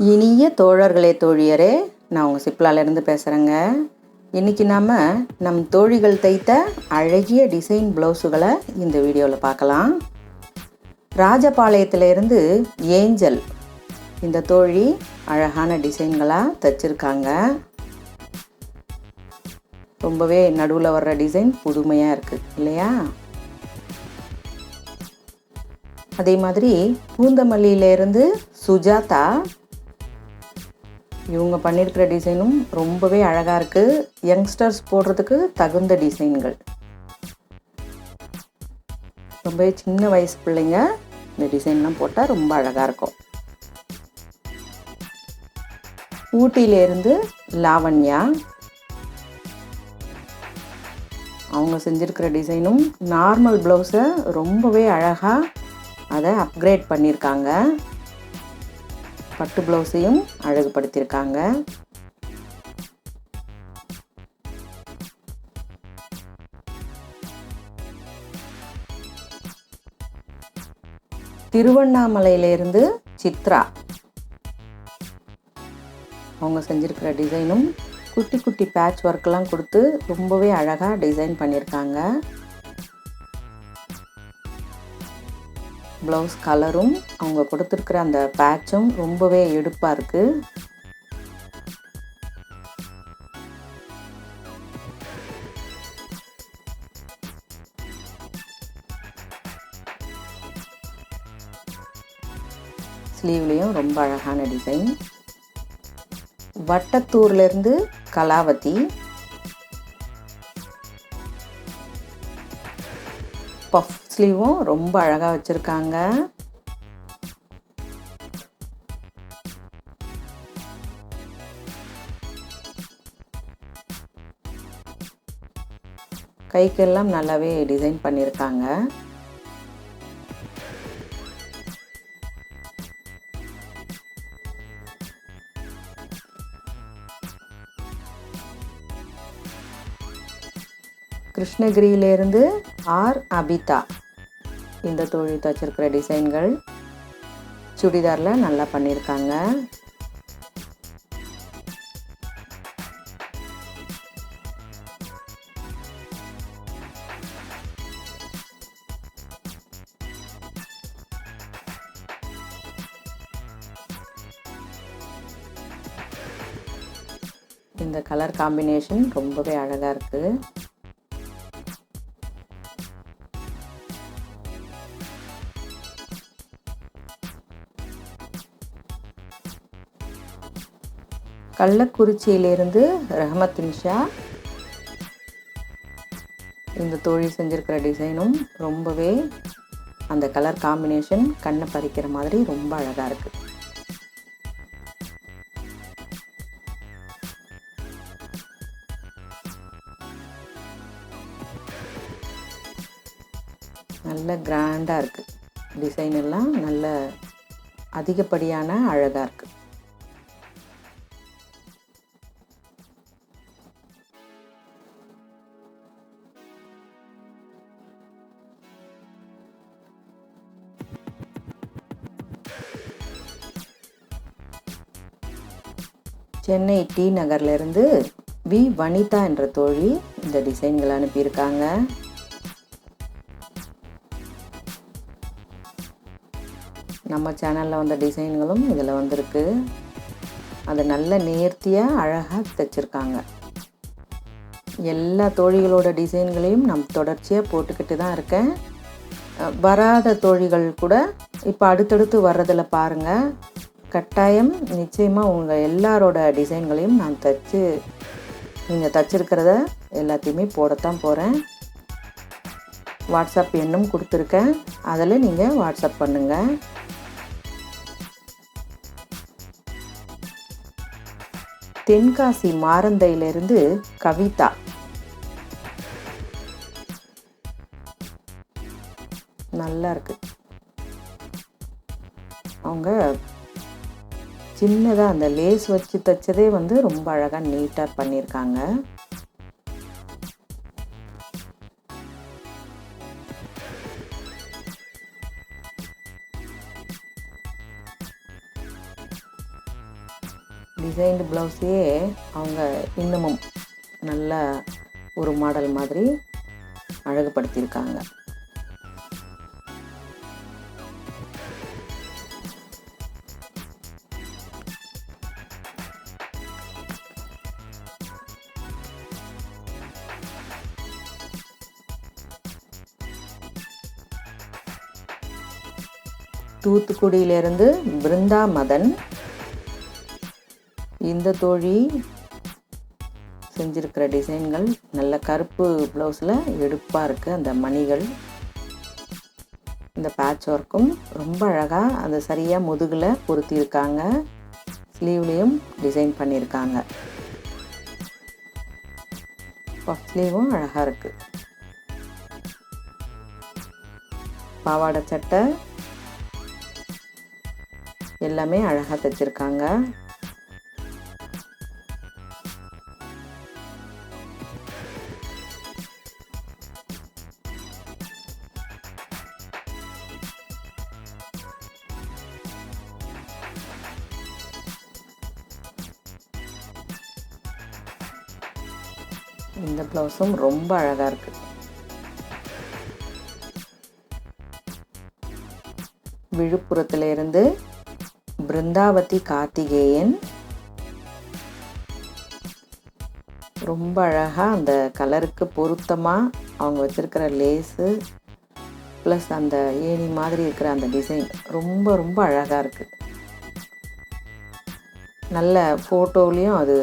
இனிய தோழர்களே தோழியரே, நான் உங்கள் சிப்லாலேருந்து பேசுகிறேங்க. இன்றைக்கி நாம் நம் தோழிகள் தைத்த அழகிய டிசைன் ப்ளவுஸுகளை இந்த வீடியோவில் பார்க்கலாம். ராஜபாளையத்திலேருந்து ஏஞ்சல் இந்த தோழி அழகான டிசைன்களாக தைச்சிருக்காங்க. ரொம்பவே நடுவில் வர்ற டிசைன் புதுமையாக இருக்குது இல்லையா? அதே மாதிரி பூந்தமல்லியிலேருந்து சுஜாதா இவங்க பண்ணியிருக்கிற டிசைனும் ரொம்பவே அழகாக இருக்குது. யங்ஸ்டர்ஸ் போடுறதுக்கு தகுந்த டிசைன்கள். ரொம்பவே சின்ன வயசு பிள்ளைங்க இந்த டிசைன்லாம் போட்டால் ரொம்ப அழகாக இருக்கும். ஊட்டியிலேருந்து லாவண்யா அவங்க செஞ்சுருக்கிற டிசைனும் நார்மல் ப்ளவுஸை ரொம்பவே அழகாக அதை அப்கிரேட் பண்ணியிருக்காங்க. பட்டு ப்ளவுஸையும் அழகுபடுத்தியிருக்காங்க. திருவண்ணாமலையிலேருந்து சித்ரா அவங்க செஞ்சுருக்கிற டிசைனும் குட்டி குட்டி பேட்ச் ஒர்க்கெலாம் கொடுத்து ரொம்பவே அழகாக டிசைன் பண்ணியிருக்காங்க. ப்ளவுஸ் கலரும் அவங்க கொடுத்துருக்குற அந்த பேட்சும் ரொம்பவே எடுப்பாக இருக்குது. ஸ்லீவ்லேயும் ரொம்ப அழகான டிசைன். வட்டத்தூர்லேருந்து கலாவதி பஃப் ஸ்லீவும் ரொம்ப அழகாக வச்சுருக்காங்க. கைக்கெல்லாம் நல்லாவே டிசைன் பண்ணியிருக்காங்க. கிருஷ்ணகிரியிலேருந்து அபிதா இந்த தோழி தச்சிருக்கிற டிசைன்கள் சுடிதாரில் நல்லா பண்ணியிருக்காங்க. இந்த கலர் காம்பினேஷன் ரொம்பவே அழகாக இருக்குது. கள்ளக்குறிச்சியிலேருந்து ரஹமத் நிஷா இந்த தோழி செஞ்சுருக்கிற டிசைனும் ரொம்பவே அந்த கலர் காம்பினேஷன் கண்ணை பறிக்கிற மாதிரி ரொம்ப அழகாக இருக்குது. நல்ல கிராண்டாக இருக்குது. டிசைன் எல்லாம் நல்ல அதிகப்படியான அழகாக இருக்குது. சென்னை டி நகர்லேருந்து வனிதா என்ற தோழி இந்த டிசைன்களை அனுப்பியிருக்காங்க. நம்ம சேனலில் வந்த டிசைன்களும் இதில் வந்திருக்கு. அதை நல்ல நேர்த்தியாக அழகாக தைச்சிருக்காங்க. எல்லா தோழிகளோட டிசைன்களையும் நான் தொடர்ச்சியாக போட்டுக்கிட்டு தான் இருக்கேன். வராத தோழிகள் கூட இப்போ அடுத்தடுத்து வர்றதில் பாருங்கள். கட்டாயம் நிச்சயமாக உங்கள் எல்லாரோட டிசைன்களையும் நான் தைச்சு நீங்கள் தைச்சிருக்கிறத எல்லாத்தையுமே போடத்தான் போகிறேன். வாட்ஸ்அப் எண்ணும் கொடுத்துருக்கேன். அதில் நீங்கள் வாட்ஸ்அப் பண்ணுங்கள். தென்காசி மாரந்தையிலிருந்து கவிதா நல்லா இருக்கு. அவங்க சின்னதாக அந்த லேஸ் வச்சு தைச்சதே ரொம்ப அழகாக நீட்டாக பண்ணியிருக்காங்க. டிசைன்டு ப்ளவுஸையே அவங்க இன்னமும் நல்ல ஒரு மாடல் மாதிரி அழகுபடுத்தியிருக்காங்க. தூத்துக்குடியிலிருந்து பிருந்தா மதன். இந்த தோழி செஞ்சிருக்கிற டிசைன்கள் நல்ல கருப்பு ப்ளவுஸில் எடுப்பாக இருக்குது. அந்த மணிகள், இந்த பேட்ச் ஒர்க்கும் ரொம்ப அழகாக அதை சரியாக முதுகில் பொருத்தியிருக்காங்க. ஸ்லீவ்லேயும் டிசைன் பண்ணியிருக்காங்க. பஃப் ஸ்லீவும் அழகாக இருக்குது. பாவாடை சட்டை எல்லாமே அழகாக தைச்சிருக்காங்க. இந்த ப்ளவுஸும் ரொம்ப அழகாக இருக்குது. விழுப்புரத்திலிருந்து பிருந்தாவதி கார்த்திகேயன். ரொம்ப அழகாக அந்த கலருக்கு பொருத்தமாக அவங்க வச்சுருக்கிற லேஸு ப்ளஸ் அந்த ஏணி மாதிரி இருக்கிற அந்த டிசைன் ரொம்ப ரொம்ப அழகாக இருக்குது. நல்ல ஃபோட்டோலேயும் அது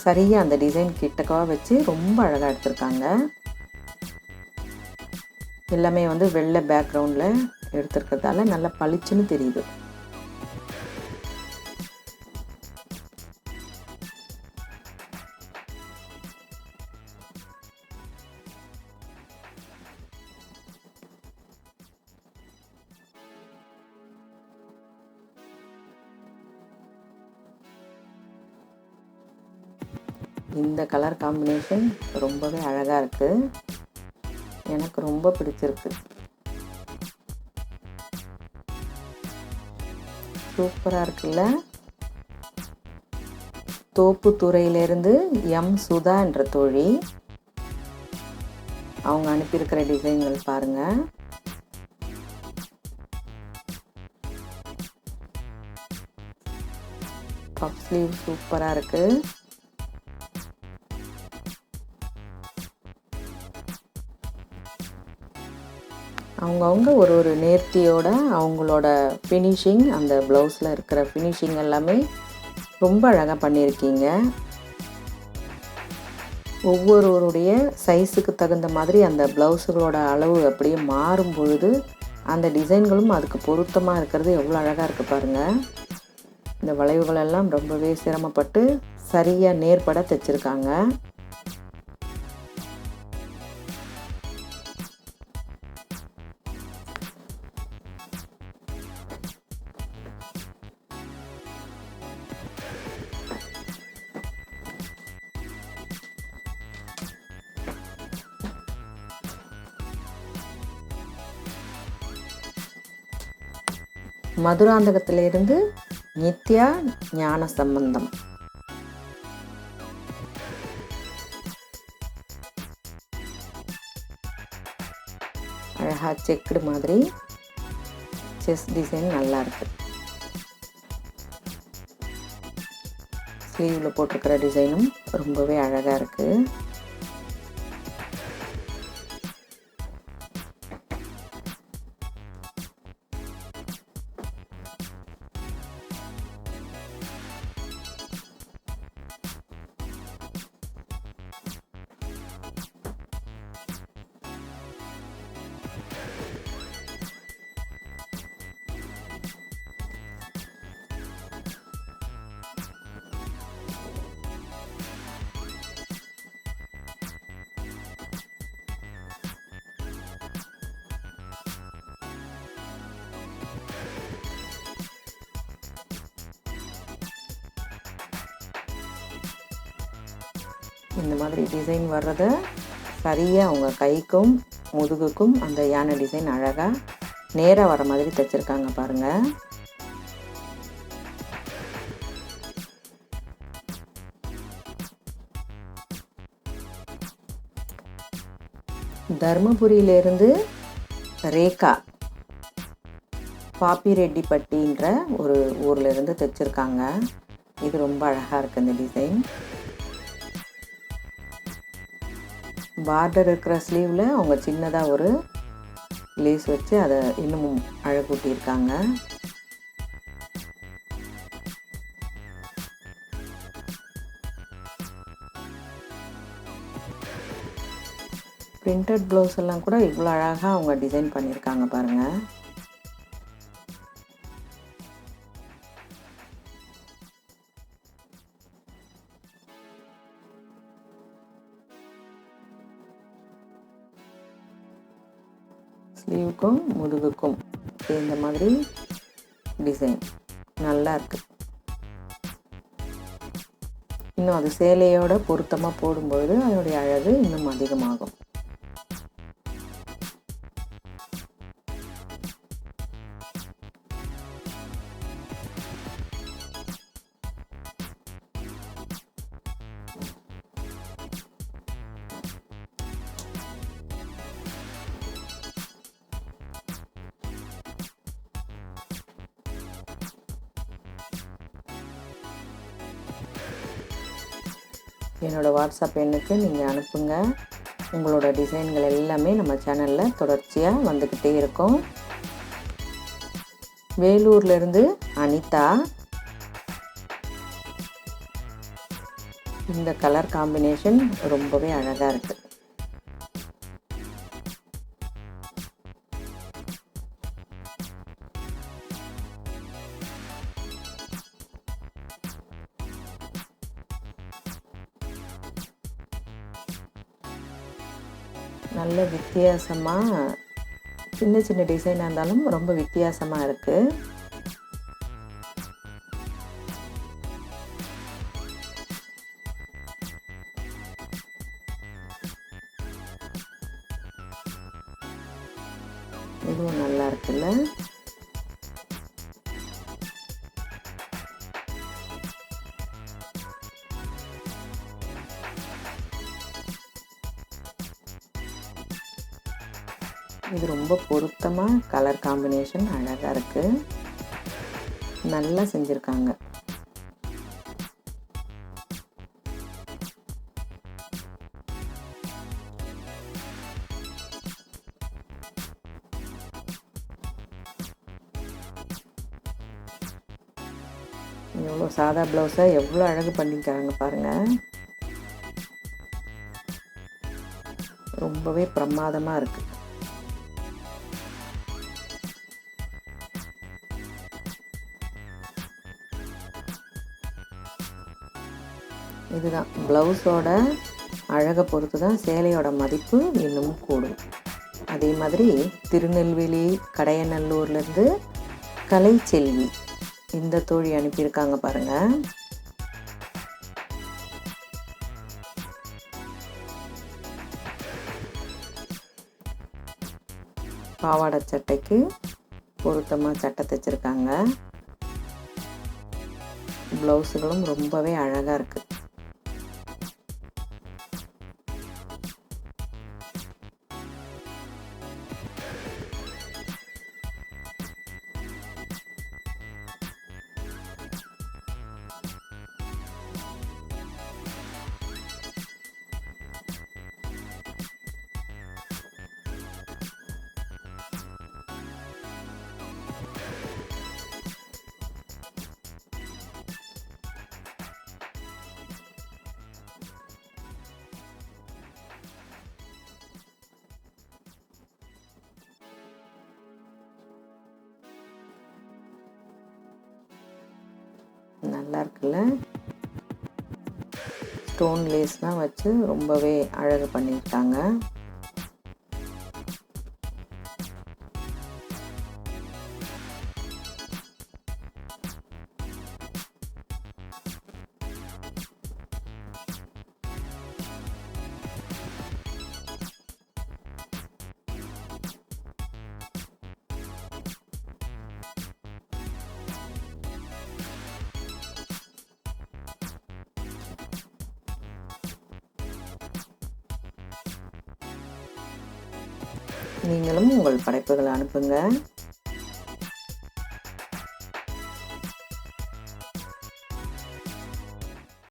சரியாக அந்த டிசைன் கிட்டக்காக வச்சு ரொம்ப அழகாக எடுத்திருக்காங்க. எல்லாமே வந்து வெள்ளை பேக்ரவுண்டில் எடுத்துருக்கிறதால நல்லா பளிச்சுன்னு தெரியுது. இந்த கலர் காம்பினேஷன் ரொம்பவே அழகாக இருக்குது. எனக்கு ரொம்ப பிடிச்சிருக்கு. சூப்பராக இருக்குல்ல. தோப்புத்துறையிலிருந்து எம் சுதா என்ற தோழி அவங்க அனுப்பியிருக்கிற டிசைன்கள் பாருங்கள். பஃப் ஸ்லீவ் சூப்பராக இருக்குது. அவங்கவுங்க ஒரு ஒரு நேர்த்தியோட அவங்களோட ஃபினிஷிங், அந்த ப்ளவுஸில் இருக்கிற ஃபினிஷிங் எல்லாமே ரொம்ப அழகாக பண்ணியிருக்கீங்க. ஒவ்வொருவருடைய சைஸுக்கு தகுந்த மாதிரி அந்த ப்ளவுஸுகளோட அளவு அப்படியே மாறும் பொழுது அந்த டிசைன்களும் அதுக்கு பொருத்தமாக இருக்கிறது எவ்வளோ அழகாக இருக்குது பாருங்கள். இந்த வளைவுகளெல்லாம் ரொம்பவே சிரமப்பட்டு சரியாக நேர்பட தைச்சிருக்காங்க. மதுராந்தகத்திலிருந்து நித்யா ஞானசம்பந்தம். அழகா செக்குடு மாதிரி செஸ் டிசைன் நல்லா இருக்கு. ஸ்லீவ்ல போட்டிருக்கிற டிசைனும் ரொம்பவே அழகா இருக்கு. இந்த மாதிரி டிசைன் வர்றதை சரியாக அவங்க கைக்கும் முதுகுக்கும் அந்த யானை டிசைன் அழகாக நேராக வர மாதிரி தைச்சிருக்காங்க பாருங்கள். தர்மபுரியிலேருந்து ரேகா பாப்பிரெட்டிப்பட்டின்ற ஒரு ஊர்லேருந்து தைச்சிருக்காங்க. இது ரொம்ப அழகாக இருக்குது இந்த டிசைன். பார்டர் இருக்கிற ஸ்லீவில் அவங்க சின்னதாக ஒரு லேஸ் வச்சு அதை இன்னமும் அழகூட்டியிருக்காங்க. பிரிண்டட் ப்ளவுஸ் எல்லாம் கூட இவ்வளோ அழகாக அவங்க டிசைன் பண்ணியிருக்காங்க பாருங்கள். ஸ்லீவுக்கும் முதுகுக்கும் இந்த மாதிரி டிசைன் நல்லா இருக்கு. இன்னும் அது சேலையோட பொருத்தமாக போடும்பொழுது அதனுடைய அழகு இன்னும் அதிகமாகும். என்னோடய வாட்ஸ்அப் எண்ணுக்கு நீங்கள் அனுப்புங்க. உங்களோட டிசைன்கள் எல்லாமே நம்ம சேனலில் தொடர்ச்சியாக வந்துக்கிட்டே இருக்கும். வேலூர்லேருந்து அனிதா. இந்த கலர் காம்பினேஷன் ரொம்பவே அழகாக இருக்குது. நல்ல வித்தியாசமாக சின்ன சின்ன டிசைனாக இருந்தாலும் ரொம்ப வித்தியாசமாக இருக்குது. இதுவும் நல்லா இருக்குல்ல. இது ரொம்ப பொருத்தமாக கலர் காம்பினேஷன் அழகாக இருக்குது. நல்லா செஞ்சுருக்காங்க. எவ்வளோ சாதா ப்ளவுஸை எவ்வளோ அழகு பண்ணிக்கிறாங்க பாருங்கள். ரொம்பவே பிரமாதமாக இருக்குது. இதுதான் ப்ளவுஸோட அழகை பொறுத்து தான் சேலையோட மதிப்பு இன்னும் கூடும். அதே மாதிரி திருநெல்வேலி கடையநல்லூர்லேருந்து கலைச்செல்வி இந்த தோழி அனுப்பியிருக்காங்க பாருங்கள். பாவாடை சட்டைக்கு பொருத்தமாக சட்டை தைச்சிருக்காங்க. ப்ளவுஸுகளும் ரொம்பவே அழகாக இருக்குது. நல்லா இருக்குல்ல. ஸ்டோன் லேஸ்லாம் வச்சு ரொம்பவே அழகு பண்ணியிருக்காங்க. நீங்களும் உங்கள் படைப்புகளை அனுப்புங்க.